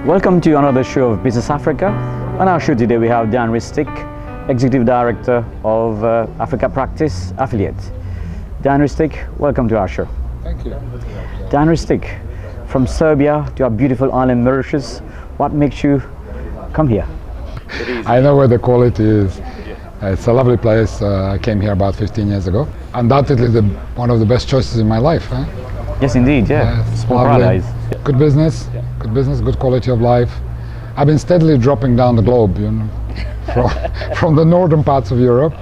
Welcome to another show of Business Africa. On our show today we have Deyan, Executive Director of Africa Practice Affiliate. Deyan, welcome to our show. Thank you. Deyan, from Serbia to our beautiful island Mauritius, what makes you come here? I know where the quality is. It's a lovely place. I came here about 15 years ago. Undoubtedly one of the best choices in my life. Huh? Yes, indeed, yeah. Small paradise. Good business, good quality of life. I've been steadily dropping down the globe, you know, from the northern parts of Europe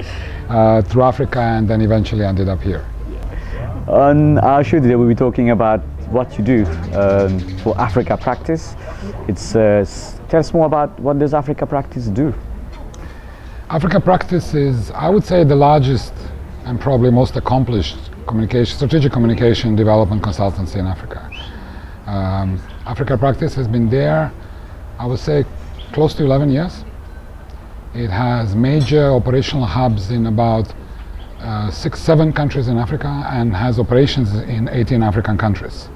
through Africa, and then eventually ended up here. On our show today we'll be talking about what you do for Africa Practice. Tell us more about what does Africa Practice do? Africa Practice is, I would say, the largest and probably most accomplished strategic communication development consultancy in Africa. Africa Practice has been there, I would say, close to 11 years. It has major operational hubs in about 6-7 countries in Africa and has operations in 18 African countries.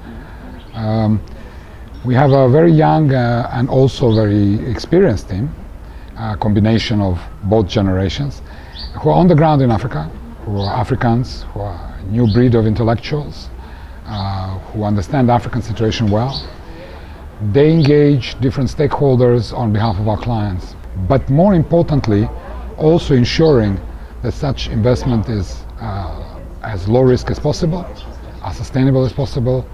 We have a very young and also very experienced team, a combination of both generations, who are on the ground in Africa, who are Africans, who are a new breed of intellectuals, who understand African situation well. They engage different stakeholders on behalf of our clients, but more importantly, also ensuring that such investment is as low risk as possible, as sustainable as possible,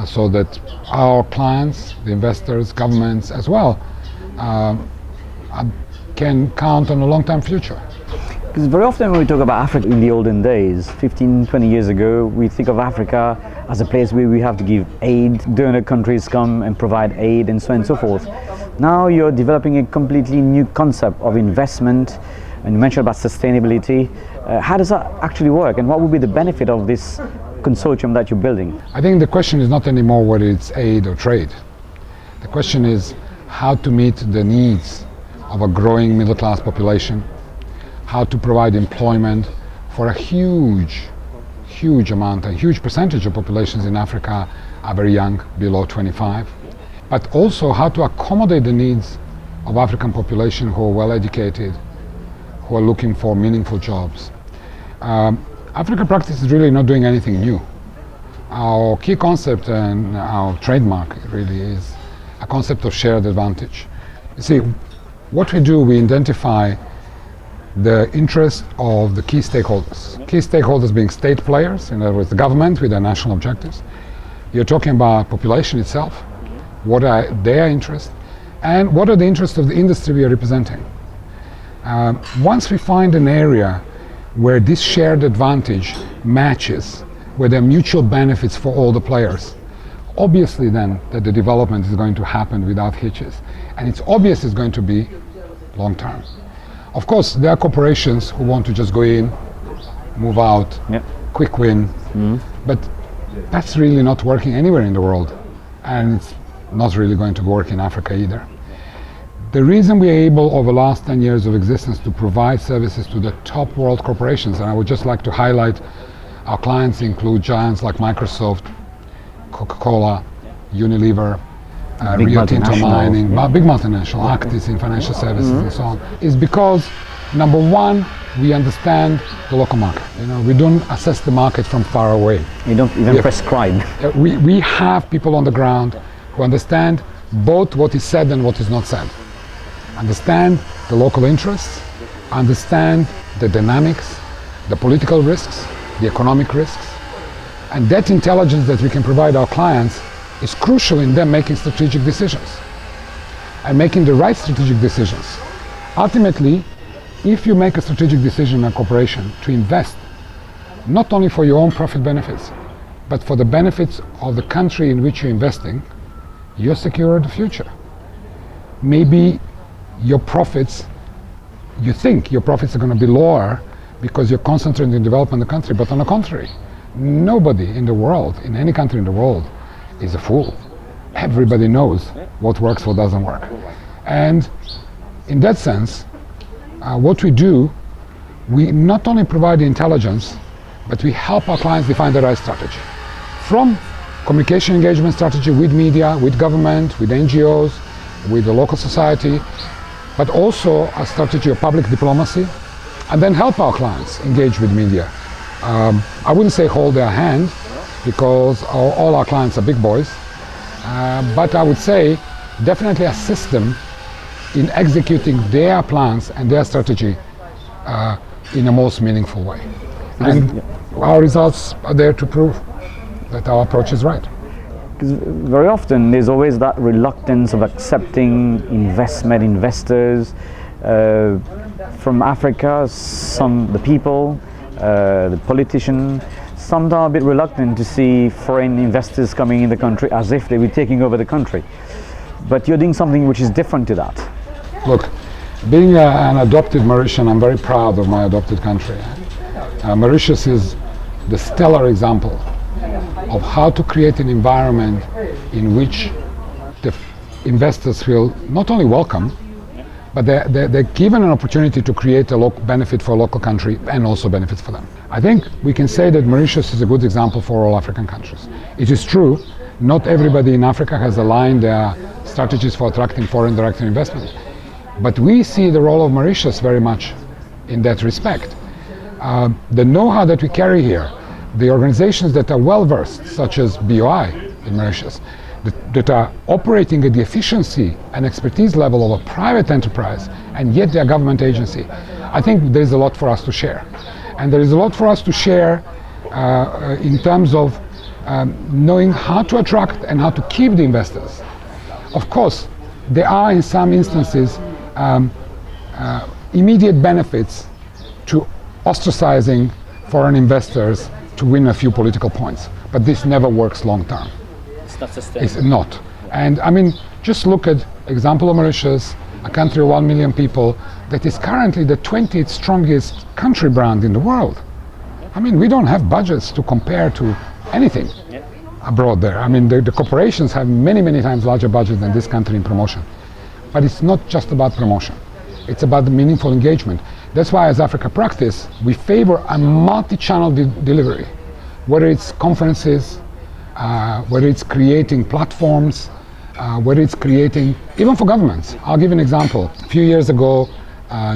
so that our clients, the investors, governments as well, can count on a long-term future. Because very often when we talk about Africa in the olden days, 15, 20 years ago, we think of Africa as a place where we have to give aid, donor countries come and provide aid and so on and so forth. Now you're developing a completely new concept of investment, and you mentioned about sustainability. How does that actually work, and what would be the benefit of this consortium that you're building? I think the question is not anymore whether it's aid or trade. The question is how to meet the needs of a growing middle-class population, how to provide employment for a huge amount, a huge percentage of populations in Africa are very young, below 25, but also how to accommodate the needs of African population who are well educated, who are looking for meaningful jobs. Africa Practice is really not doing anything new. Our key concept and our trademark really is a concept of shared advantage. You see, what we do, we identify the interest of the key stakeholders. Key stakeholders being state players, in other words, the government with their national objectives. You're talking about population itself, what are their interests, and what are the interests of the industry we are representing. Once we find an area where this shared advantage matches, where there are mutual benefits for all the players, obviously then that the development is going to happen without hitches, and it's obvious it's going to be long term. Of course, there are corporations who want to just go in, move out, quick win, but that's really not working anywhere in the world, and it's not really going to work in Africa either. The reason we are able, over the last 10 years of existence, to provide services to the top world corporations, and I would just like to highlight our clients include giants like Microsoft, Coca-Cola, Unilever, Rio Tinto Mining, big multinational, Actis in financial services and so on, is because, number one, we understand the local market. You know, we don't assess the market from far away. You don't even prescribe. We have people on the ground who understand both what is said and what is not said. Understand the local interests, understand the dynamics, the political risks, the economic risks, and that intelligence that we can provide our clients is crucial in them making strategic decisions and making the right strategic decisions. Ultimately, if you make a strategic decision in a corporation to invest, not only for your own profit benefits, but for the benefits of the country in which you're investing, you're secure the future. Maybe your profits, you think your profits are going to be lower because you're concentrating in developing the country, but on the contrary, nobody in the world, in any country in the world, is a fool. Everybody knows what works, what doesn't work. And in that sense, what we do, we not only provide the intelligence, but we help our clients define the right strategy. From communication engagement strategy with media, with government, with NGOs, with the local society, but also a strategy of public diplomacy, and then help our clients engage with media. I wouldn't say hold their hand, because all our clients are big boys, but I would say definitely assist them in executing their plans and their strategy in a most meaningful way. And our results are there to prove that our approach is right. Because very often there's always that reluctance of accepting investors from Africa. The people, the politicians, some are a bit reluctant to see foreign investors coming in the country as if they were taking over the country. But you're doing something which is different to that. Look, being an adopted Mauritian, I'm very proud of my adopted country. Mauritius is the stellar example of how to create an environment in which the investors feel not only welcome, but they're given an opportunity to create a local benefit for a local country and also benefits for them. I think we can say that Mauritius is a good example for all African countries. It is true, not everybody in Africa has aligned their strategies for attracting foreign direct investment. But we see the role of Mauritius very much in that respect. The know-how that we carry here, the organizations that are well-versed, such as BOI in Mauritius, that are operating at the efficiency and expertise level of a private enterprise, and yet they are government agency, I think there is a lot for us to share. And there is a lot for us to share in terms of knowing how to attract and how to keep the investors. Of course, there are in some instances immediate benefits to ostracizing foreign investors to win a few political points, but this never works long term. It's not sustainable. It's not. And I mean, just look at example of Mauritius, a country of 1 million people that is currently the 20th strongest country brand in the world. I mean, we don't have budgets to compare to anything abroad there. I mean, the corporations have many times larger budgets than this country in promotion. But it's not just about promotion. It's about the meaningful engagement. That's why as Africa Practice, we favor a multi-channel delivery, whether it's conferences, whether it's creating platforms, whether it's creating, even for governments. I'll give an example. A few years ago,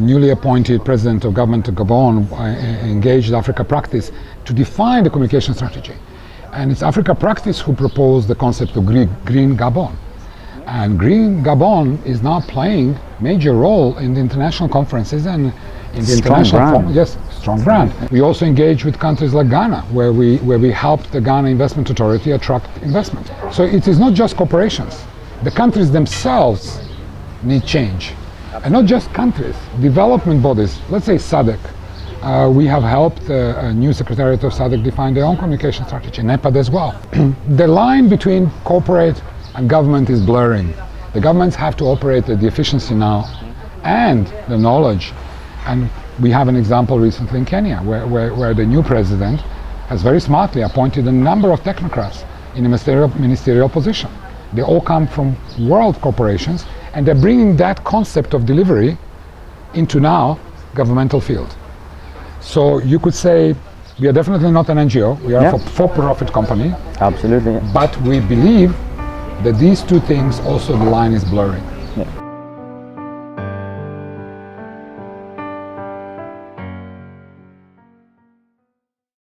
newly appointed president of government of Gabon engaged Africa Practice to define the communication strategy. And it's Africa Practice who proposed the concept of Green Gabon. And Green Gabon is now playing major role in the international conferences and in the international forum. Yes, strong brand. We also engage with countries like Ghana, where we helped the Ghana Investment Authority attract investment. So it is not just corporations. The countries themselves need change. And not just countries, development bodies, let's say SADC. We have helped a new Secretariat of SADC define their own communication strategy, NEPAD as well. The line between corporate and government is blurring. The governments have to operate at the efficiency now and the knowledge. And we have an example recently in Kenya where the new president has very smartly appointed a number of technocrats in a ministerial position. They all come from world corporations, and they're bringing that concept of delivery into now governmental field. So you could say we are definitely not an NGO, we are a for-profit company. Absolutely. But we believe that these two things, also the line is blurring. Yeah.